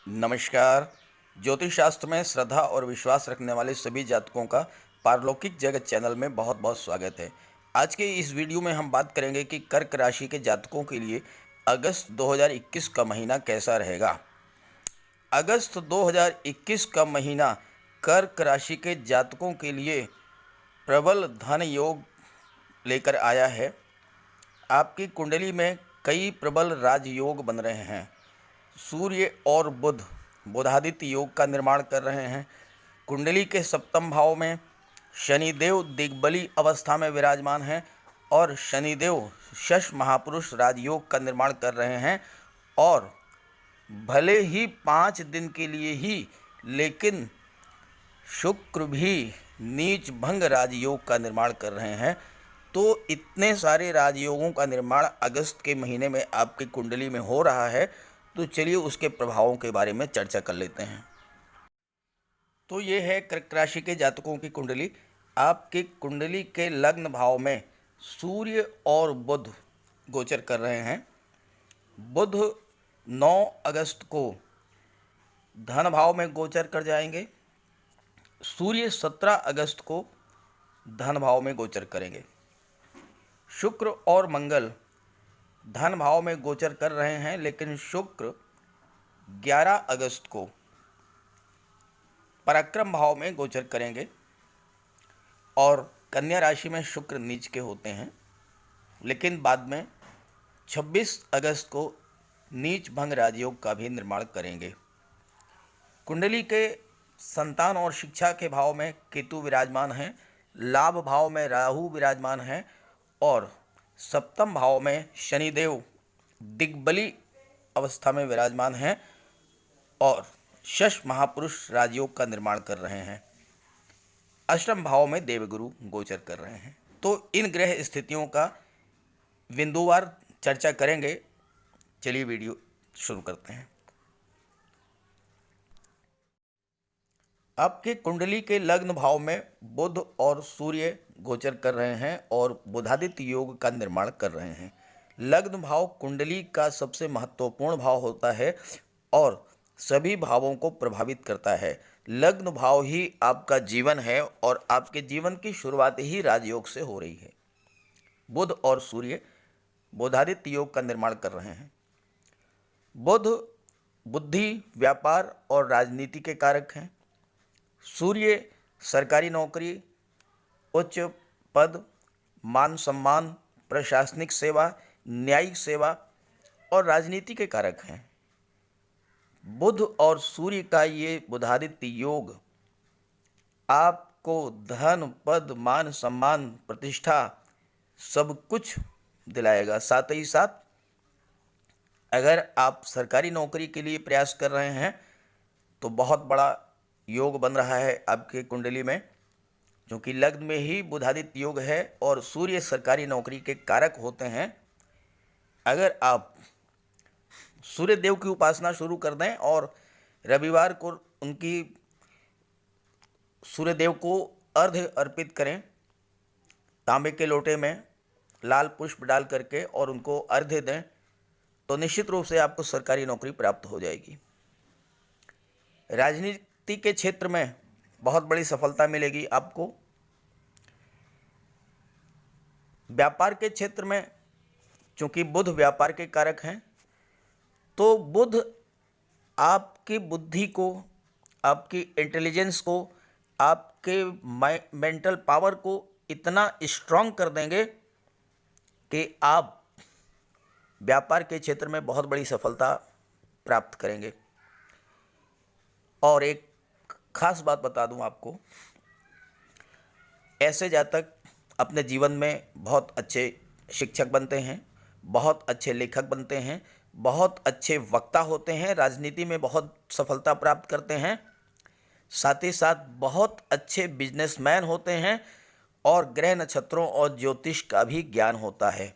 नमस्कार। ज्योतिष शास्त्र में श्रद्धा और विश्वास रखने वाले सभी जातकों का पारलौकिक जगत चैनल में बहुत बहुत स्वागत है। आज के इस वीडियो में हम बात करेंगे कि कर्क राशि के जातकों के लिए अगस्त 2021 का महीना कैसा रहेगा। अगस्त 2021 का महीना कर्क राशि के जातकों के लिए प्रबल धन योग लेकर आया है। आपकी कुंडली में कई प्रबल राजयोग बन रहे हैं। सूर्य और बुध बुधादित्य योग का निर्माण कर रहे हैं। कुंडली के सप्तम भाव में शनिदेव दिग्बली अवस्था में विराजमान हैं और शनिदेव शश महापुरुष राजयोग का निर्माण कर रहे हैं और भले ही 5 दिन के लिए ही, लेकिन शुक्र भी नीच भंग राजयोग का निर्माण कर रहे हैं। तो इतने सारे राजयोगों का निर्माण अगस्त के महीने में आपकी कुंडली में हो रहा है। तो चलिए उसके प्रभावों के बारे में चर्चा कर लेते हैं। तो ये है कर्क राशि के जातकों की कुंडली। आपकी कुंडली के लग्न भाव में सूर्य और बुध गोचर कर रहे हैं। बुध 9 अगस्त को धन भाव में गोचर कर जाएंगे। सूर्य 17 अगस्त को धन भाव में गोचर करेंगे। शुक्र और मंगल धन भाव में गोचर कर रहे हैं, लेकिन शुक्र 11 अगस्त को पराक्रम भाव में गोचर करेंगे और कन्या राशि में शुक्र नीच के होते हैं, लेकिन बाद में 26 अगस्त को नीच भंग राजयोग का भी निर्माण करेंगे। कुंडली के संतान और शिक्षा के भाव में केतु विराजमान हैं, लाभ भाव में राहु विराजमान हैं और सप्तम भाव में शनिदेव दिग्बली अवस्था में विराजमान हैं और शश महापुरुष राजयोग का निर्माण कर रहे हैं। अष्टम भाव में देवगुरु गोचर कर रहे हैं। तो इन ग्रह स्थितियों का बिंदुवार चर्चा करेंगे। चलिए वीडियो शुरू करते हैं। आपके कुंडली के लग्न भाव में बुध और सूर्य गोचर कर रहे हैं और बुधादित्य योग का निर्माण कर रहे हैं। लग्न भाव कुंडली का सबसे महत्वपूर्ण भाव होता है और सभी भावों को प्रभावित करता है। लग्न भाव ही आपका जीवन है और आपके जीवन की शुरुआत ही राजयोग से हो रही है। बुध और सूर्य बुधादित्य योग का निर्माण कर रहे हैं। बुध बुद्धि, व्यापार और राजनीति के कारक हैं। सूर्य सरकारी नौकरी, उच्च पद, मान सम्मान, प्रशासनिक सेवा, न्यायिक सेवा और राजनीति के कारक हैं। बुध और सूर्य का ये बुधादित्य योग आपको धन, पद, मान सम्मान, प्रतिष्ठा सब कुछ दिलाएगा। साथ ही साथ अगर आप सरकारी नौकरी के लिए प्रयास कर रहे हैं तो बहुत बड़ा योग बन रहा है आपके कुंडली में, क्योंकि लग्न में ही बुधादित्य योग है और सूर्य सरकारी नौकरी के कारक होते हैं। अगर आप सूर्य देव की उपासना शुरू कर दें और रविवार को उनकी सूर्य देव को अर्घ्य अर्पित करें, तांबे के लोटे में लाल पुष्प डाल करके और उनको अर्घ्य दें, तो निश्चित रूप से आपको सरकारी नौकरी प्राप्त हो जाएगी। राजनीति के क्षेत्र में बहुत बड़ी सफलता मिलेगी आपको। व्यापार के क्षेत्र में चूंकि बुध व्यापार के कारक हैं, तो बुध आपकी बुद्धि को, आपकी इंटेलिजेंस को, आपके मेंटल पावर को इतना स्ट्रांग कर देंगे कि आप व्यापार के क्षेत्र में बहुत बड़ी सफलता प्राप्त करेंगे। और एक खास बात बता दूं आपको, ऐसे जातक अपने जीवन में बहुत अच्छे शिक्षक बनते हैं, बहुत अच्छे लेखक बनते हैं, बहुत अच्छे वक्ता होते हैं, राजनीति में बहुत सफलता प्राप्त करते हैं, साथ ही साथ बहुत अच्छे बिजनेसमैन होते हैं और ग्रह नक्षत्रों और ज्योतिष का भी ज्ञान होता है।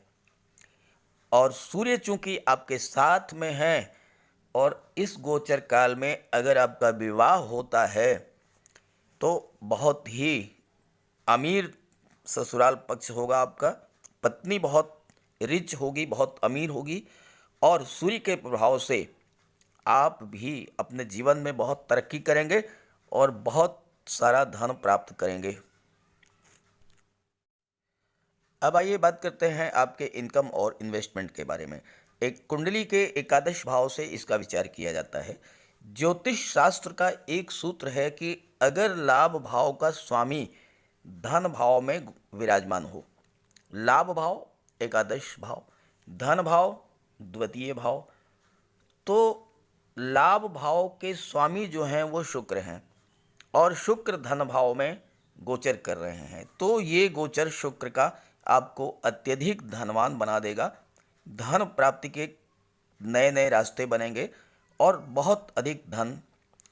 और सूर्य चूंकि आपके साथ में है और इस गोचर काल में अगर आपका विवाह होता है तो बहुत ही अमीर ससुराल पक्ष होगा आपका। पत्नी बहुत रिच होगी, बहुत अमीर होगी और सूर्य के प्रभाव से आप भी अपने जीवन में बहुत तरक्की करेंगे और बहुत सारा धन प्राप्त करेंगे। अब आइए बात करते हैं आपके इनकम और इन्वेस्टमेंट के बारे में। एक कुंडली के एकादश भाव से इसका विचार किया जाता है। ज्योतिष शास्त्र का एक सूत्र है कि अगर लाभ भाव का स्वामी धन भाव में विराजमान हो, लाभ भाव एकादश भाव, धन भाव द्वितीय भाव, तो लाभ भाव के स्वामी जो हैं वो शुक्र हैं और शुक्र धन भाव में गोचर कर रहे हैं, तो ये गोचर शुक्र का आपको अत्यधिक धनवान बना देगा। धन प्राप्ति के नए नए रास्ते बनेंगे और बहुत अधिक धन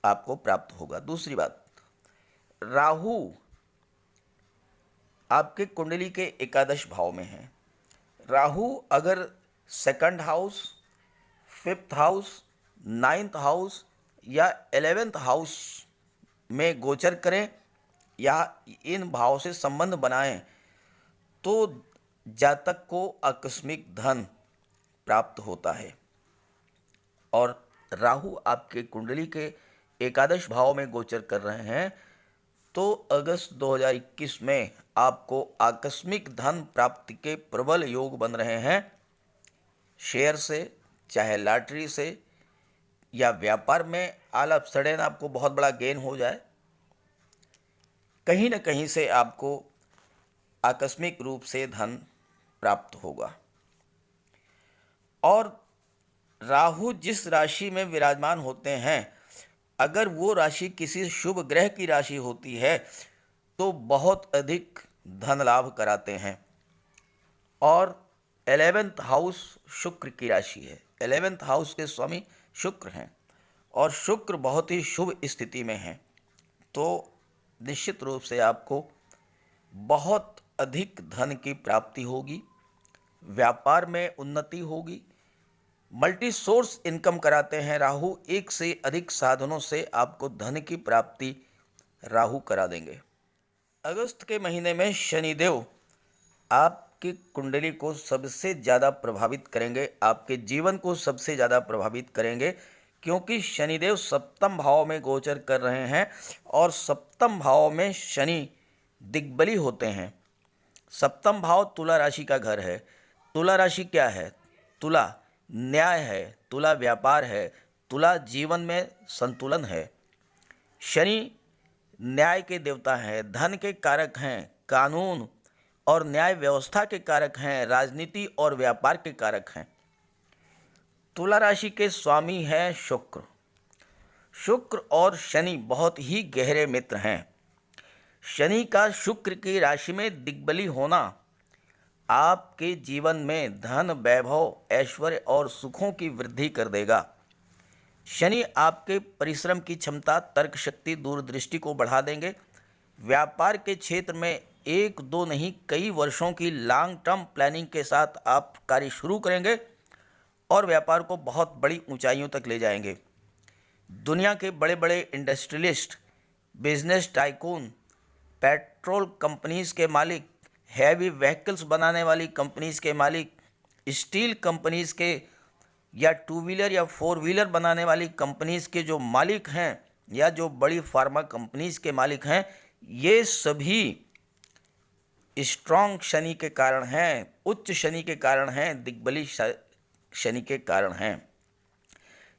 आपको प्राप्त होगा। दूसरी बात, राहु आपके कुंडली के एकादश भाव में है। राहु अगर second house, fifth house, ninth house या 11th हाउस में गोचर करें या इन भाव से संबंध बनाएं तो जातक को आकस्मिक धन प्राप्त होता है। और राहु आपके कुंडली के एकादश भाव में गोचर कर रहे हैं तो अगस्त 2021 में आपको आकस्मिक धन प्राप्ति के प्रबल योग बन रहे हैं। शेयर से, चाहे लॉटरी से या व्यापार में ऑल ऑफ सडन आपको बहुत बड़ा गेन हो जाए, कहीं न कहीं से आपको आकस्मिक रूप से धन प्राप्त होगा। और राहु जिस राशि में विराजमान होते हैं, अगर वो राशि किसी शुभ ग्रह की राशि होती है तो बहुत अधिक धन लाभ कराते हैं। और 11th हाउस शुक्र की राशि है, 11th हाउस के स्वामी शुक्र हैं और शुक्र बहुत ही शुभ स्थिति में हैं, तो निश्चित रूप से आपको बहुत अधिक धन की प्राप्ति होगी, व्यापार में उन्नति होगी, मल्टी सोर्स इनकम कराते हैं राहु। एक से अधिक साधनों से आपको धन की प्राप्ति राहु करा देंगे। अगस्त के महीने में शनिदेव आपकी कुंडली को सबसे ज़्यादा प्रभावित करेंगे, आपके जीवन को सबसे ज़्यादा प्रभावित करेंगे, क्योंकि शनिदेव सप्तम भाव में गोचर कर रहे हैं और सप्तम भाव में शनि दिग्बली होते हैं। सप्तम भाव तुला राशि का घर है। तुला राशि क्या है? तुला न्याय है, तुला व्यापार है, तुला जीवन में संतुलन है। शनि न्याय के देवता हैं, धन के कारक हैं, कानून और न्याय व्यवस्था के कारक हैं, राजनीति और व्यापार के कारक हैं। तुला राशि के स्वामी हैं शुक्र। शुक्र और शनि बहुत ही गहरे मित्र हैं। शनि का शुक्र की राशि में दिग्बली होना आपके जीवन में धन, वैभव, ऐश्वर्य और सुखों की वृद्धि कर देगा। शनि आपके परिश्रम की क्षमता, तर्क शक्ति, दूरदृष्टि को बढ़ा देंगे। व्यापार के क्षेत्र में एक दो नहीं कई वर्षों की लॉन्ग टर्म प्लानिंग के साथ आप कार्य शुरू करेंगे और व्यापार को बहुत बड़ी ऊंचाइयों तक ले जाएंगे। दुनिया के बड़े बड़े industrialist, business tycoon, petrol companies के मालिक, हैवी व्हीकल्स बनाने वाली कंपनीज के मालिक, स्टील कंपनीज के या टू व्हीलर या फोर व्हीलर बनाने वाली कंपनीज के जो मालिक हैं या जो बड़ी फार्मा कंपनीज के मालिक हैं, ये सभी स्ट्रॉन्ग शनि के कारण हैं, उच्च शनि के कारण हैं, दिग्बली शनि के कारण हैं।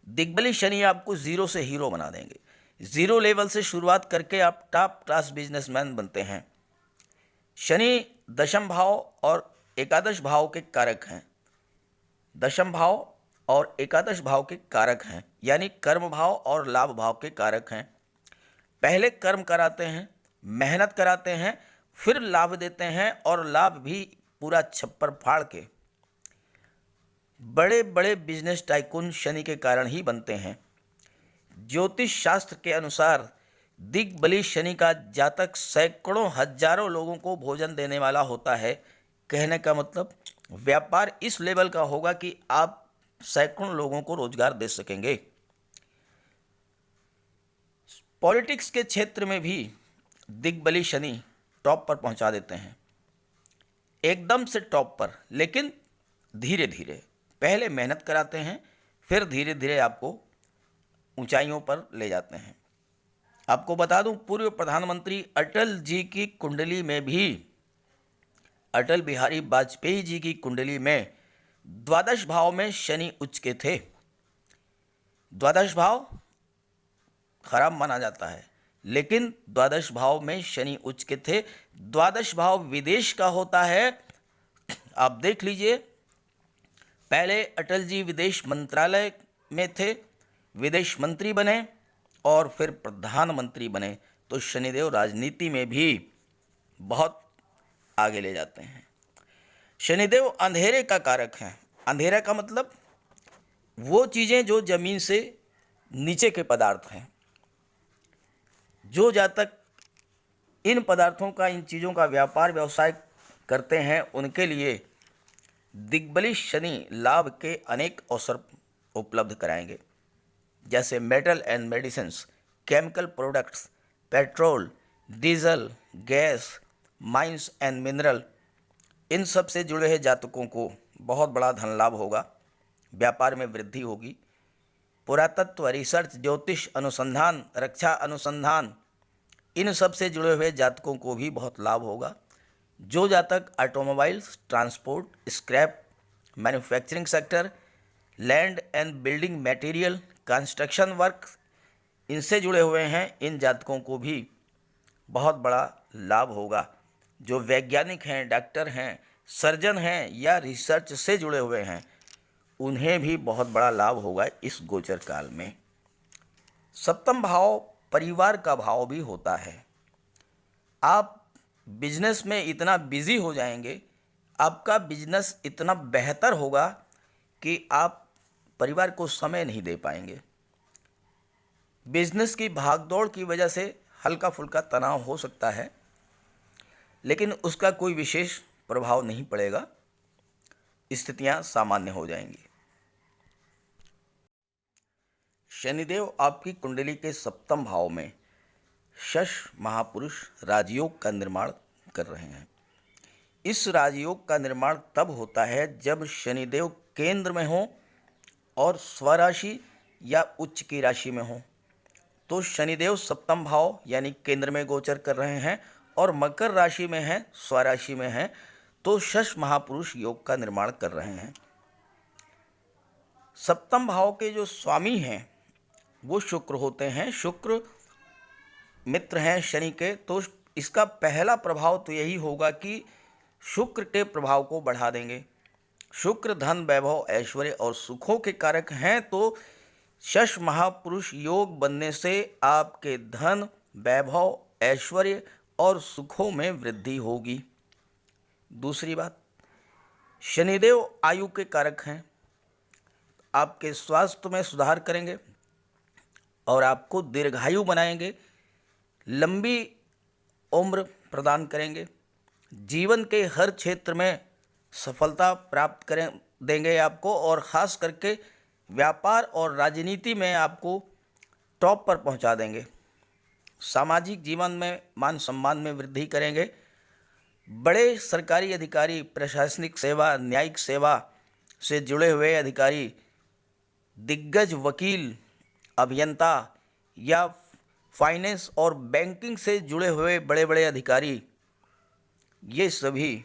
दिग्बली शनि आपको जीरो से हीरो बना देंगे। जीरो लेवल से शुरुआत करके आप टॉप क्लास बिजनेसमैन बनते हैं। शनि दशम भाव और एकादश भाव के कारक हैं। दशम भाव और एकादश भाव के कारक हैं, यानी कर्म भाव और लाभ भाव के कारक हैं। पहले कर्म कराते हैं, मेहनत कराते हैं, फिर लाभ देते हैं और लाभ भी पूरा छप्पर फाड़ के। बड़े बड़े बिजनेस टाइकून शनि के कारण ही बनते हैं। ज्योतिष शास्त्र के अनुसार दिग्बली शनि का जातक सैकड़ों हजारों लोगों को भोजन देने वाला होता है। कहने का मतलब व्यापार इस लेवल का होगा कि आप सैकड़ों लोगों को रोजगार दे सकेंगे। पॉलिटिक्स के क्षेत्र में भी दिग्बली शनि टॉप पर पहुंचा देते हैं, एकदम से टॉप पर, लेकिन धीरे धीरे। पहले मेहनत कराते हैं, फिर धीरे धीरे आपको ऊंचाइयों पर ले जाते हैं। आपको बता दूं, पूर्व प्रधानमंत्री अटल जी की कुंडली में भी, अटल बिहारी वाजपेयी जी की कुंडली में द्वादश भाव में शनि उच्च के थे। द्वादश भाव खराब माना जाता है, लेकिन द्वादश भाव में शनि उच्च के थे। द्वादश भाव विदेश का होता है। आप देख लीजिए, पहले अटल जी विदेश मंत्रालय में थे, विदेश मंत्री बने और फिर प्रधानमंत्री बने। तो शनिदेव राजनीति में भी बहुत आगे ले जाते हैं। शनिदेव अंधेरे का कारक हैं। अंधेरा का मतलब वो चीज़ें जो जमीन से नीचे के पदार्थ हैं। जो जातक इन पदार्थों का, इन चीज़ों का व्यापार व्यवसाय करते हैं, उनके लिए दिग्बली शनि लाभ के अनेक अवसर उपलब्ध कराएंगे, जैसे metal and medicines, chemical products, petrol, diesel, gas, mines and mineral. इन सब से जुड़े हुए जातकों को बहुत बड़ा धन लाभ होगा, व्यापार में वृद्धि होगी। पुरातत्व, रिसर्च, ज्योतिष अनुसंधान, रक्षा अनुसंधान, इन सब से जुड़े हुए जातकों को भी बहुत लाभ होगा। जो जातक automobiles, transport, scrap, manufacturing sector, land and building material, construction work, इनसे जुड़े हुए हैं, इन जातकों को भी बहुत बड़ा लाभ होगा। जो वैज्ञानिक हैं, डॉक्टर हैं, सर्जन हैं या रिसर्च से जुड़े हुए हैं, उन्हें भी बहुत बड़ा लाभ होगा इस गोचर काल में। सप्तम भाव परिवार का भाव भी होता है। आप बिजनेस में इतना बिजी हो जाएंगे, आपका बिजनेस इतना बेहतर होगा कि आप परिवार को समय नहीं दे पाएंगे। बिजनेस की भागदौड़ की वजह से हल्का फुल्का तनाव हो सकता है, लेकिन उसका कोई विशेष प्रभाव नहीं पड़ेगा, स्थितियां सामान्य हो जाएंगी। शनिदेव आपकी कुंडली के सप्तम भाव में शश महापुरुष राजयोग का निर्माण कर रहे हैं। इस राजयोग का निर्माण तब होता है जब शनिदेव केंद्र में हो और स्वराशि या उच्च की राशि में हो। तो शनिदेव सप्तम भाव यानी केंद्र में गोचर कर रहे हैं और मकर राशि में हैं, स्वराशि में हैं, तो शश महापुरुष योग का निर्माण कर रहे हैं। सप्तम भाव के जो स्वामी हैं वो शुक्र होते हैं। शुक्र मित्र हैं शनि के, तो इसका पहला प्रभाव तो यही होगा कि शुक्र के प्रभाव को बढ़ा देंगे। शुक्र धन, वैभव, ऐश्वर्य और सुखों के कारक हैं, तो शश महापुरुष योग बनने से आपके धन, वैभव, ऐश्वर्य और सुखों में वृद्धि होगी। दूसरी बात, शनिदेव आयु के कारक हैं। आपके स्वास्थ्य में सुधार करेंगे और आपको दीर्घायु बनाएंगे, लंबी उम्र प्रदान करेंगे। जीवन के हर क्षेत्र में सफलता प्राप्त करें देंगे आपको, और ख़ास करके व्यापार और राजनीति में आपको टॉप पर पहुंचा देंगे। सामाजिक जीवन में मान सम्मान में वृद्धि करेंगे। बड़े सरकारी अधिकारी, प्रशासनिक सेवा, न्यायिक सेवा से जुड़े हुए अधिकारी, दिग्गज वकील, अभियंता या फाइनेंस और बैंकिंग से जुड़े हुए बड़े बड़े अधिकारी, ये सभी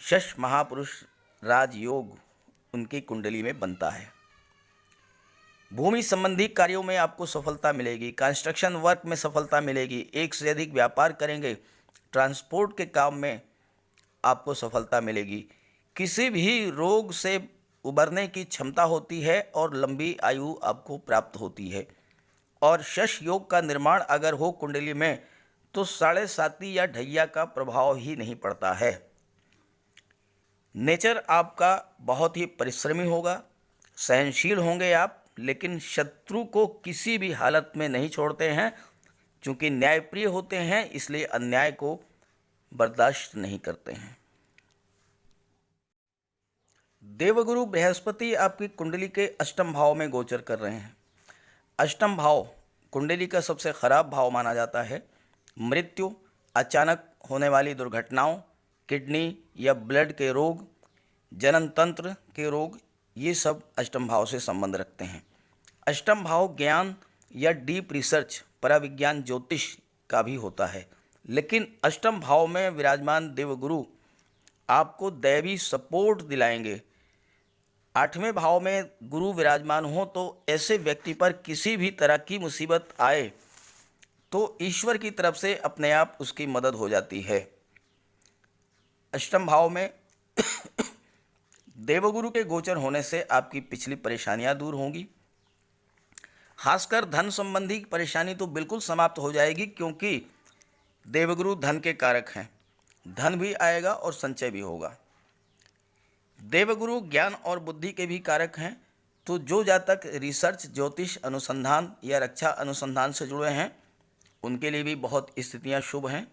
शश महापुरुष राजयोग उनकी कुंडली में बनता है। भूमि संबंधी कार्यों में आपको सफलता मिलेगी, कंस्ट्रक्शन वर्क में सफलता मिलेगी, एक से अधिक व्यापार करेंगे, ट्रांसपोर्ट के काम में आपको सफलता मिलेगी। किसी भी रोग से उबरने की क्षमता होती है और लंबी आयु आपको प्राप्त होती है। और शश योग का निर्माण अगर हो कुंडली में तो 7.5 या ढैया का प्रभाव ही नहीं पड़ता है। नेचर आपका बहुत ही परिश्रमी होगा, सहनशील होंगे आप, लेकिन शत्रु को किसी भी हालत में नहीं छोड़ते हैं। चूँकि न्यायप्रिय होते हैं, इसलिए अन्याय को बर्दाश्त नहीं करते हैं। देवगुरु बृहस्पति आपकी कुंडली के अष्टम भाव में गोचर कर रहे हैं। अष्टम भाव कुंडली का सबसे खराब भाव माना जाता है। मृत्यु, अचानक होने वाली दुर्घटनाओं, किडनी या ब्लड के रोग, जनन तंत्र के रोग, ये सब अष्टम भाव से संबंध रखते हैं। अष्टम भाव ज्ञान या डीप रिसर्च, पराविज्ञान, ज्योतिष का भी होता है। लेकिन अष्टम भाव में विराजमान देवगुरु आपको दैवी सपोर्ट दिलाएंगे। आठवें भाव में गुरु विराजमान हो तो ऐसे व्यक्ति पर किसी भी तरह की मुसीबत आए तो ईश्वर की तरफ से अपने आप उसकी मदद हो जाती है। अष्टम भाव में देवगुरु के गोचर होने से आपकी पिछली परेशानियां दूर होंगी। खासकर धन संबंधी परेशानी तो बिल्कुल समाप्त हो जाएगी, क्योंकि देवगुरु धन के कारक हैं। धन भी आएगा और संचय भी होगा। देवगुरु ज्ञान और बुद्धि के भी कारक हैं। तो जो जातक रिसर्च, ज्योतिष अनुसंधान या रक्षा अनुसंधान से जुड़े हैं उनके लिए भी बहुत स्थितियां शुभ हैं।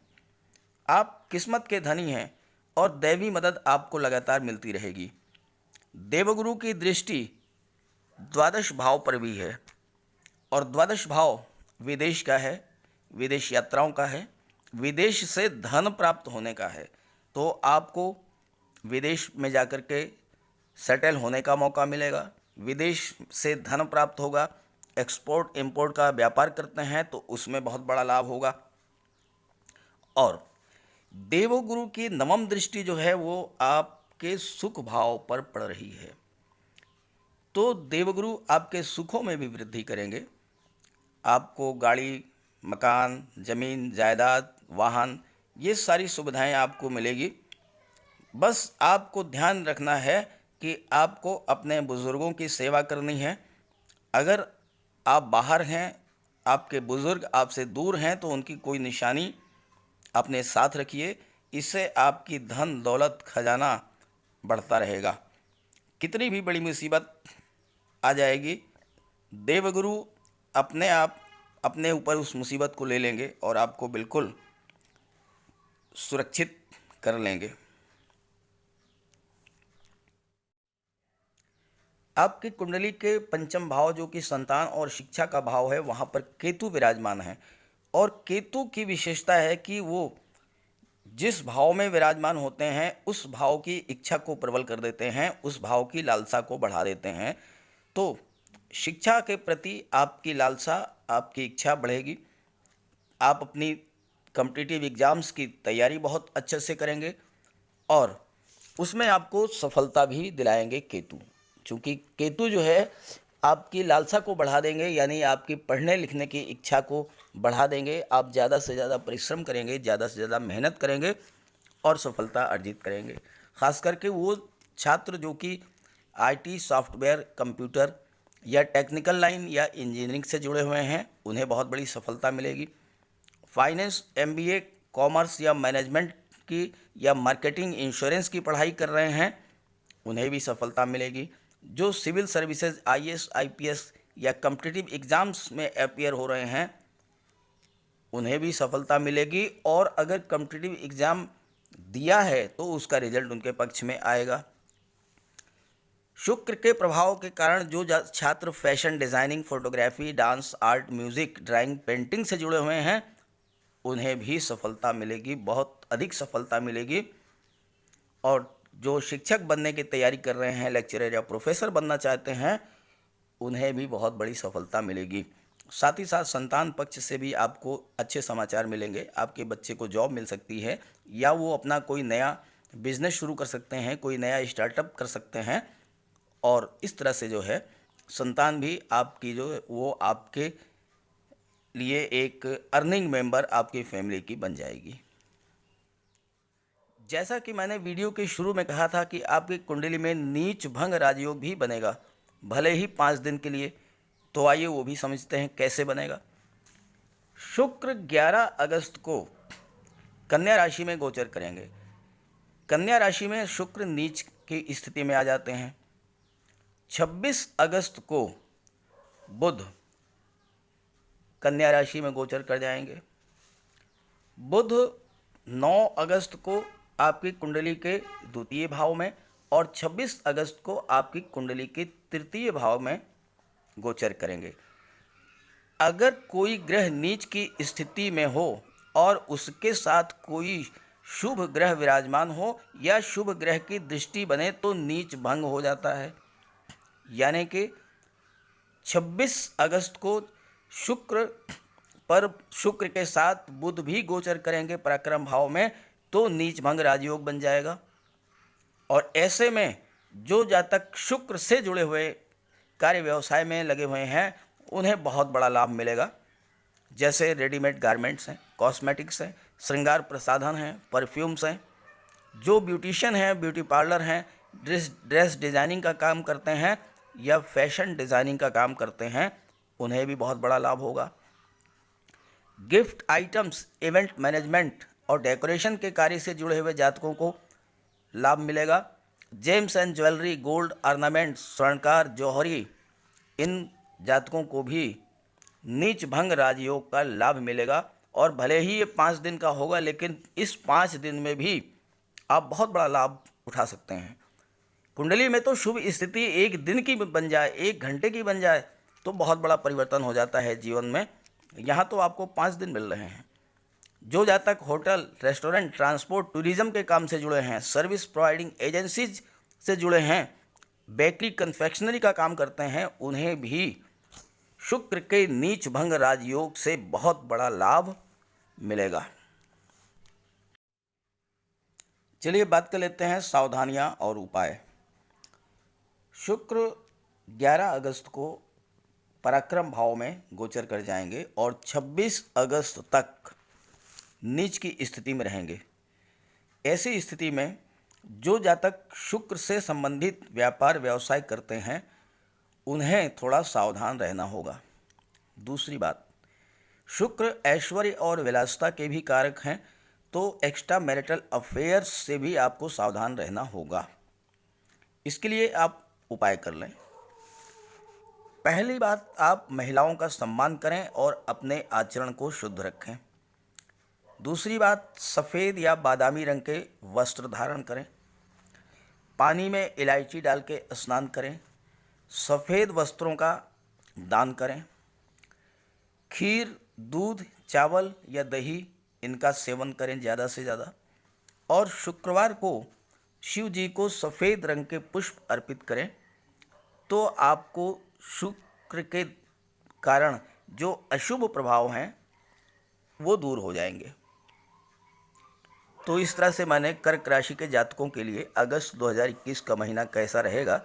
आप किस्मत के धनी हैं और दैवी मदद आपको लगातार मिलती रहेगी। देवगुरु की दृष्टि द्वादश भाव पर भी है और द्वादश भाव विदेश का है, विदेश यात्राओं का है, विदेश से धन प्राप्त होने का है। तो आपको विदेश में जाकर के सेटल होने का मौका मिलेगा, विदेश से धन प्राप्त होगा। एक्सपोर्ट इंपोर्ट का व्यापार करते हैं तो उसमें बहुत बड़ा लाभ होगा। और देवगुरु की नवम दृष्टि जो है वो आपके सुख भाव पर पड़ रही है। तो देवगुरु आपके सुखों में भी वृद्धि करेंगे। आपको गाड़ी, मकान, ज़मीन, जायदाद, वाहन, ये सारी सुविधाएं आपको मिलेगी। बस आपको ध्यान रखना है कि आपको अपने बुज़ुर्गों की सेवा करनी है। अगर आप बाहर हैं, आपके बुज़ुर्ग आपसे दूर हैं, तो उनकी कोई निशानी अपने साथ रखिए। इससे आपकी धन दौलत खजाना बढ़ता रहेगा। कितनी भी बड़ी मुसीबत आ जाएगी, देवगुरु अपने आप अपने ऊपर उस मुसीबत को ले लेंगे और आपको बिल्कुल सुरक्षित कर लेंगे। आपकी कुंडली के पंचम भाव जो कि संतान और शिक्षा का भाव है, वहाँ पर केतु विराजमान है। और केतु की विशेषता है कि वो जिस भाव में विराजमान होते हैं उस भाव की इच्छा को प्रबल कर देते हैं, उस भाव की लालसा को बढ़ा देते हैं। तो शिक्षा के प्रति आपकी लालसा, आपकी इच्छा बढ़ेगी। आप अपनी कॉम्पिटिटिव एग्ज़ाम्स की तैयारी बहुत अच्छे से करेंगे और उसमें आपको सफलता भी दिलाएंगे केतु। चूँकि केतु जो है आपकी लालसा को बढ़ा देंगे, यानी आपकी पढ़ने लिखने की इच्छा को बढ़ा देंगे। आप ज़्यादा से ज़्यादा परिश्रम करेंगे, ज़्यादा से ज़्यादा मेहनत करेंगे और सफलता अर्जित करेंगे। ख़ास करके वो छात्र जो कि आईटी, सॉफ्टवेयर, कंप्यूटर या टेक्निकल लाइन या इंजीनियरिंग से जुड़े हुए हैं, उन्हें बहुत बड़ी सफलता मिलेगी। फाइनेंस, एमबीए, कॉमर्स या मैनेजमेंट की या मार्केटिंग, इंश्योरेंस की पढ़ाई कर रहे हैं, उन्हें भी सफलता मिलेगी। जो सिविल सर्विसेज, आईएएस, आईपीएस या कॉम्पिटिटिव एग्ज़ाम्स में अपीयर हो रहे हैं, उन्हें भी सफलता मिलेगी। और अगर कॉम्पिटिटिव एग्ज़ाम दिया है तो उसका रिजल्ट उनके पक्ष में आएगा। शुक्र के प्रभाव के कारण जो छात्र fashion designing, photography, dance, art, music, drawing, painting से जुड़े हुए हैं, उन्हें भी सफलता मिलेगी, बहुत अधिक सफलता मिलेगी। और जो शिक्षक बनने की तैयारी कर रहे हैं, लेक्चरर या प्रोफेसर बनना चाहते हैं, उन्हें भी बहुत बड़ी सफलता मिलेगी। साथ ही साथ संतान पक्ष से भी आपको अच्छे समाचार मिलेंगे। आपके बच्चे को जॉब मिल सकती है या वो अपना कोई नया बिजनेस शुरू कर सकते हैं, कोई नया स्टार्टअप कर सकते हैं। और इस तरह से जो है संतान भी आपकी जो है वो आपके लिए एक अर्निंग मेंबर आपकी फैमिली की बन जाएगी। जैसा कि मैंने वीडियो के शुरू में कहा था कि आपकी कुंडली में नीच भंग राजयोग भी बनेगा, भले ही 5 दिन के लिए। तो आइए वो भी समझते हैं कैसे बनेगा। शुक्र 11 अगस्त को कन्या राशि में गोचर करेंगे। कन्या राशि में शुक्र नीच की स्थिति में आ जाते हैं। 26 अगस्त को बुध कन्या राशि में गोचर कर जाएंगे। बुध 9 अगस्त को आपकी कुंडली के द्वितीय भाव में और 26 अगस्त को आपकी कुंडली के तृतीय भाव में गोचर करेंगे। अगर कोई ग्रह नीच की स्थिति में हो और उसके साथ कोई शुभ ग्रह विराजमान हो या शुभ ग्रह की दृष्टि बने तो नीच भंग हो जाता है। यानी कि 26 अगस्त को शुक्र पर शुक्र के साथ बुध भी गोचर करेंगे पराक्रम भाव में, तो नीच भंग राजयोग बन जाएगा। और ऐसे में जो जातक शुक्र से जुड़े हुए कार्य व्यवसाय में लगे हुए हैं उन्हें बहुत बड़ा लाभ मिलेगा। जैसे रेडीमेड गारमेंट्स हैं, कॉस्मेटिक्स हैं, श्रृंगार प्रसाधन हैं, परफ्यूम्स हैं, जो ब्यूटिशियन हैं, ब्यूटी पार्लर हैं, ड्रेस डिज़ाइनिंग का काम करते हैं या फैशन डिज़ाइनिंग का काम करते हैं, उन्हें भी बहुत बड़ा लाभ होगा। गिफ्ट आइटम्स, इवेंट मैनेजमेंट और डेकोरेशन के कार्य से जुड़े हुए जातकों को लाभ मिलेगा। Gems and jewellery, gold ornament, स्वर्णकार, जौहरी, इन जातकों को भी नीच भंग राजयोग का लाभ मिलेगा। और भले ही ये 5 दिन का होगा, लेकिन इस 5 दिन में भी आप बहुत बड़ा लाभ उठा सकते हैं। कुंडली में तो शुभ स्थिति 1 दिन की बन जाए, 1 घंटे की बन जाए तो बहुत बड़ा परिवर्तन हो जाता है जीवन में। यहाँ तो आपको 5 दिन मिल रहे हैं। जो जातक होटल, रेस्टोरेंट, ट्रांसपोर्ट, टूरिज्म के काम से जुड़े हैं, सर्विस प्रोवाइडिंग एजेंसीज से जुड़े हैं, बेकरी, कन्फेक्शनरी का काम करते हैं, उन्हें भी शुक्र के नीच भंग राजयोग से बहुत बड़ा लाभ मिलेगा। चलिए बात कर लेते हैं सावधानियां और उपाय। शुक्र 11 अगस्त को पराक्रम भाव में गोचर कर जाएंगे और 26 अगस्त तक नीच की स्थिति में रहेंगे। ऐसी स्थिति में जो जातक शुक्र से संबंधित व्यापार व्यवसाय करते हैं उन्हें थोड़ा सावधान रहना होगा। दूसरी बात, शुक्र ऐश्वर्य और विलासिता के भी कारक हैं, तो एक्स्ट्रा मैरिटल अफेयर्स से भी आपको सावधान रहना होगा। इसके लिए आप उपाय कर लें। पहली बात, आप महिलाओं का सम्मान करें और अपने आचरण को शुद्ध रखें। दूसरी बात, सफ़ेद या बादामी रंग के वस्त्र धारण करें। पानी में इलायची डाल के स्नान करें। सफ़ेद वस्त्रों का दान करें। खीर, दूध, चावल या दही इनका सेवन करें ज़्यादा से ज़्यादा। और शुक्रवार को शिव जी को सफ़ेद रंग के पुष्प अर्पित करें, तो आपको शुक्र के कारण जो अशुभ प्रभाव हैं वो दूर हो जाएंगे। तो इस तरह से मैंने कर्क राशि के जातकों के लिए अगस्त 2021 का महीना कैसा रहेगा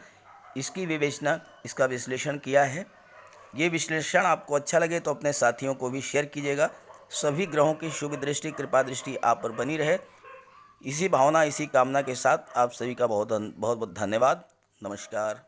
इसकी विवेचना, इसका विश्लेषण किया है। ये विश्लेषण आपको अच्छा लगे तो अपने साथियों को भी शेयर कीजिएगा। सभी ग्रहों की शुभ दृष्टि, कृपा दृष्टि आप पर बनी रहे, इसी भावना, इसी कामना के साथ आप सभी का बहुत बहुत धन्यवाद। नमस्कार।